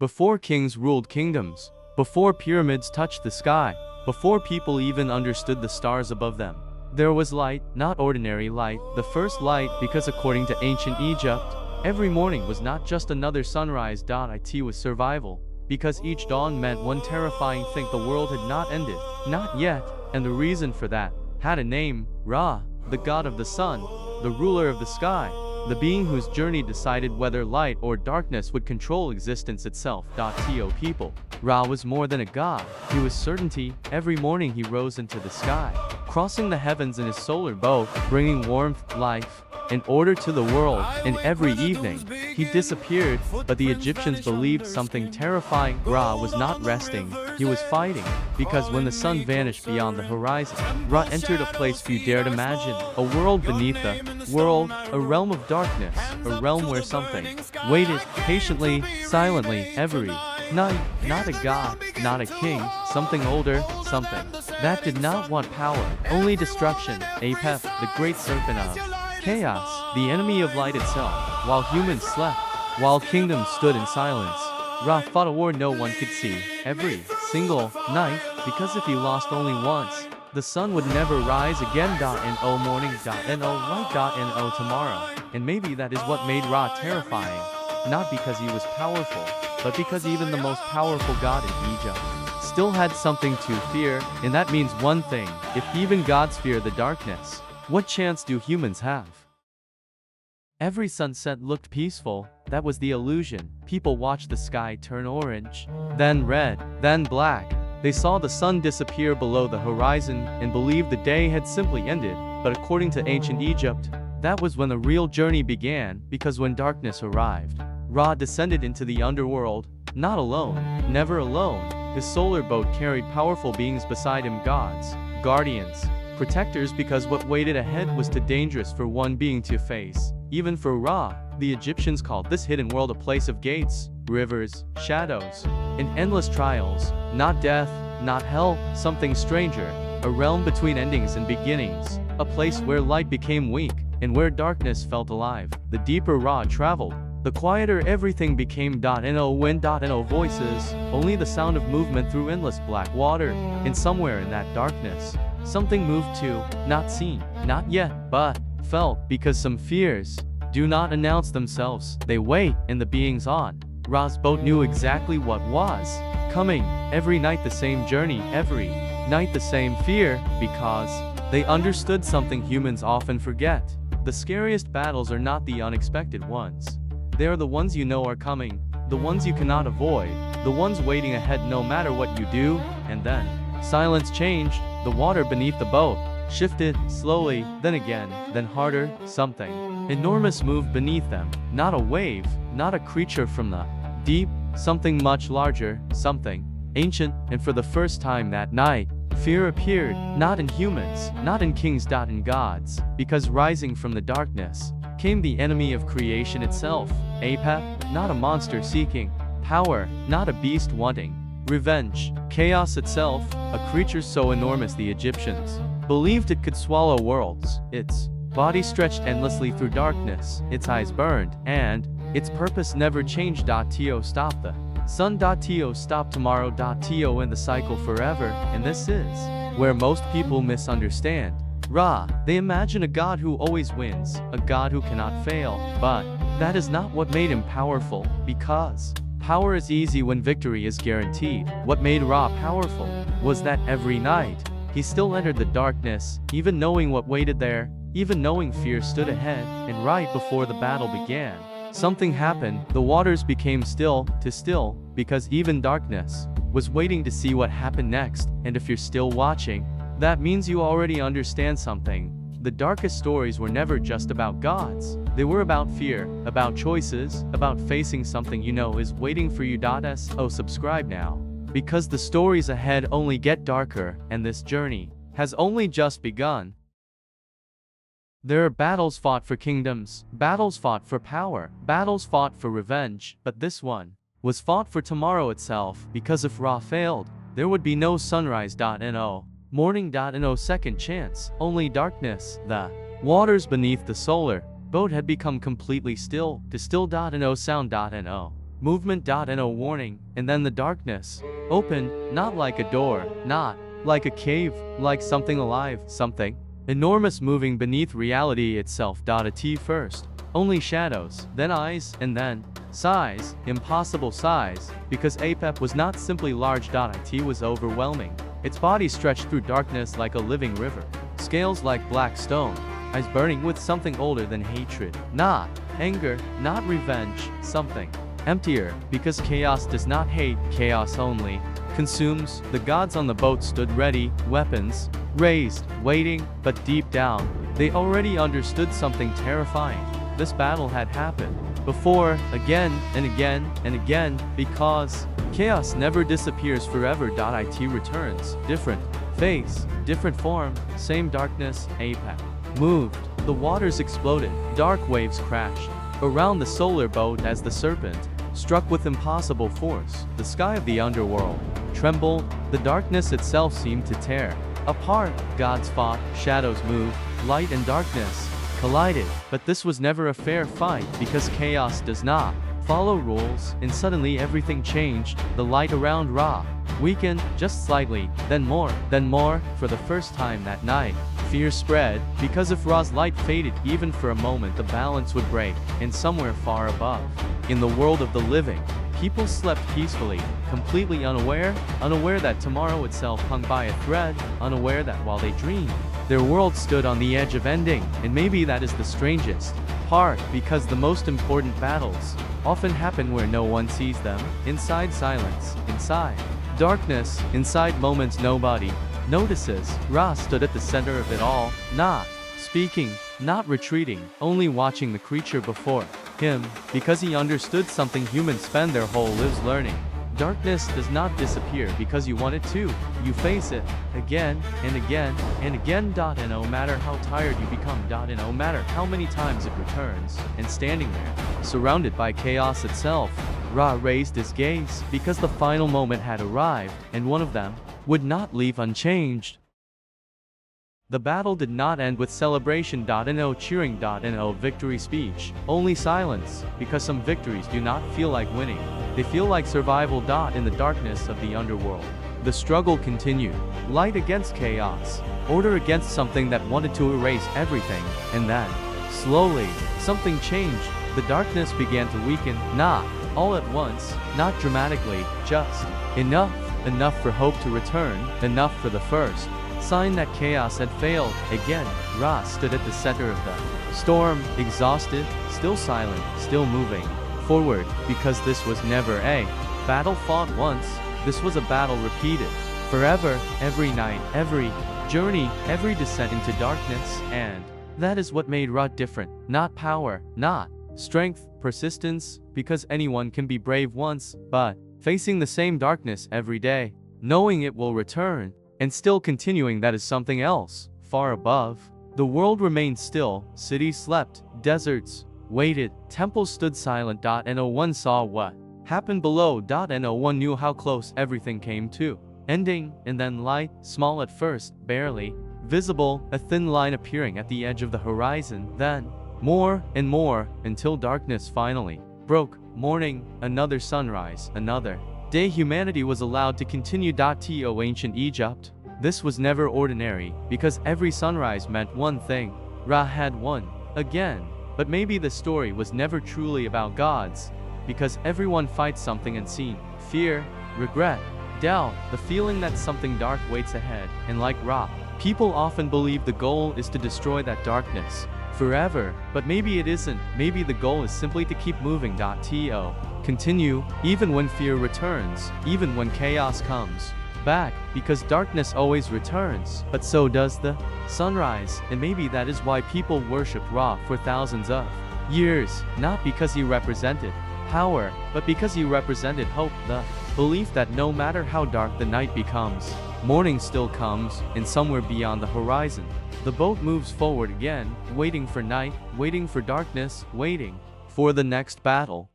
Before kings ruled kingdoms, before pyramids touched the sky, before people even understood the stars above them, there was light, not ordinary light, the first light, because according to ancient Egypt, every morning was not just another sunrise. It was survival, because each dawn meant one terrifying thing: the world had not ended, not yet, and the reason for that had a name: Ra, the god of the sun, the ruler of the sky, the being whose journey decided whether light or darkness would control existence itself. To people, Ra was more than a god, he was certainty. Every morning he rose into the sky, crossing the heavens in his solar boat, bringing warmth, life, and order to the world, and every evening, he disappeared. But the Egyptians believed something terrifying: Ra was not resting, he was fighting, because when the sun vanished beyond the horizon, Ra entered a place few dared imagine, a world beneath the world, a realm of darkness, a realm where something waited, patiently, silently, every night. Not a god, not a king, something older, something that did not want power, only destruction. Apep, the great serpent of chaos, the enemy of light itself. While humans slept, while kingdoms stood in silence, Ra fought a war no one could see, every single night, because if he lost only once, the sun would never rise again. No morning, no light, no tomorrow. And maybe that is what made Ra terrifying, not because he was powerful, but because even the most powerful god in Egypt still had something to fear. And that means one thing: if even gods fear the darkness, what chance do humans have? Every sunset looked peaceful. That was the illusion. People watched the sky turn orange, then red, then black. They saw the sun disappear below the horizon and believed the day had simply ended. But according to ancient Egypt, that was when the real journey began, because when darkness arrived, Ra descended into the underworld, not alone, never alone. His solar boat carried powerful beings beside him: gods, guardians, protectors, because what waited ahead was too dangerous for one being to face. Even for Ra, the Egyptians called this hidden world a place of gates, rivers, shadows, and endless trials. Not death, not hell, something stranger, a realm between endings and beginnings, a place where light became weak, and where darkness felt alive. The deeper Ra traveled, the quieter everything became. No wind, no voices, only the sound of movement through endless black water. And somewhere in that darkness, something moved too, not seen, not yet, but felt, because some fears do not announce themselves, they wait. And the beings on Ra's boat knew exactly what was coming. Every night the same journey, every night the same fear, because they understood something humans often forget: the scariest battles are not the unexpected ones. They are the ones you know are coming, the ones you cannot avoid, the ones waiting ahead no matter what you do. And then silence changed. The water beneath the boat shifted, slowly, then again, then harder. Something enormous moved beneath them. Not a wave, not a creature from the deep, something much larger, something ancient. And for the first time that night, fear appeared, not in humans, not in kings, in gods, because rising from the darkness came the enemy of creation itself. Apep, not a monster seeking power, not a beast wanting revenge, chaos itself, a creature so enormous the Egyptians believed it could swallow worlds. Its body stretched endlessly through darkness, its eyes burned, and its purpose never changed. To stop the sun. To stop tomorrow. To end the cycle forever. And this is where most people misunderstand Ra. They imagine a god who always wins, a god who cannot fail. But that is not what made him powerful, because power is easy when victory is guaranteed. What made Ra powerful was that every night, he still entered the darkness, even knowing what waited there, even knowing fear stood ahead. And right before the battle began, something happened. The waters became still, because even darkness was waiting to see what happened next. And if you're still watching, that means you already understand something. The darkest stories were never just about gods. They were about fear, about choices, about facing something you know is waiting for you. Subscribe now, because the stories ahead only get darker, and this journey has only just begun. There are battles fought for kingdoms, battles fought for power, battles fought for revenge, but this one was fought for tomorrow itself, because if Ra failed, there would be no sunrise. No morning. No second chance, only darkness. The waters beneath the solar boat had become completely still, to still. No sound. No movement. And a warning, and then the darkness. Opened, not like a door, not like a cave, like something alive, something enormous moving beneath reality itself. At first, only shadows, then eyes, and then size, impossible size, because Apep was not simply large. It was overwhelming. Its body stretched through darkness like a living river, scales like black stone, eyes burning with something older than hatred, not anger, not revenge, something emptier, because chaos does not hate, chaos only consumes. The gods on the boat stood ready, weapons raised, waiting, but deep down, they already understood something terrifying. This battle had happened before, again and again and again, because chaos never disappears forever. It returns, different face, different form, same darkness. Apep moved. The waters exploded, dark waves crashed around the solar boat as the serpent struck with impossible force. The sky of the underworld trembled, the darkness itself seemed to tear apart. Gods fought, shadows moved, light and darkness collided, but this was never a fair fight, because chaos does not follow rules, and suddenly everything changed. The light around Ra weakened just slightly, then more. For the first time that night, fear spread, because if Ra's light faded even for a moment, the balance would break, and somewhere far above, in the world of the living, people slept peacefully, completely unaware that tomorrow itself hung by a thread, unaware that while they dreamed, their world stood on the edge of ending. And maybe that is the strangest part, because the most important battles often happen where no one sees them, inside silence, inside darkness, inside moments nobody notices. Ra stood at the center of it all, not speaking, not retreating, only watching the creature before him, because he understood something humans spend their whole lives learning. Darkness does not disappear because you want it to. You face it again and again and again. And no matter how tired you become, and no matter how many times it returns, and standing there, surrounded by chaos itself, Ra raised his gaze, because the final moment had arrived, and one of them would not leave unchanged. The battle did not end with celebration. No cheering. No victory speech. Only silence, because some victories do not feel like winning. They feel like survival. In the darkness of the underworld, the struggle continued. Light against chaos. Order against something that wanted to erase everything. And then, slowly, something changed. The darkness began to weaken, not all at once, not dramatically, just enough. Enough for hope to return, enough for the first sign that chaos had failed. Again, Ra stood at the center of the storm, exhausted, still silent, still moving forward, because this was never a battle fought once. This was a battle repeated forever, every night, every journey, every descent into darkness. And that is what made Ra different. Not power, not strength, persistence, because anyone can be brave once, but facing the same darkness every day, knowing it will return, and still continuing, that is something else. Far above, the world remained still, cities slept, deserts waited, temples stood silent. No one saw what happened below. No one knew how close everything came to ending. And then light, small at first, barely visible, a thin line appearing at the edge of the horizon, then more and more, until darkness finally broke. Morning, another sunrise, another day humanity was allowed to continue. To ancient Egypt, this was never ordinary, because every sunrise meant one thing: Ra had won again. But maybe the story was never truly about gods, because everyone fights something unseen: fear, regret, doubt, the feeling that something dark waits ahead. And like Ra, people often believe the goal is to destroy that darkness forever, but maybe it isn't. Maybe the goal is simply to keep moving. To continue, even when fear returns, even when chaos comes back, because darkness always returns, but so does the sunrise. And maybe that is why people worship Ra for thousands of years, not because he represented power, but because he represented hope, the belief that no matter how dark the night becomes, morning still comes, and somewhere beyond the horizon, the boat moves forward again, waiting for night, waiting for darkness, waiting for the next battle.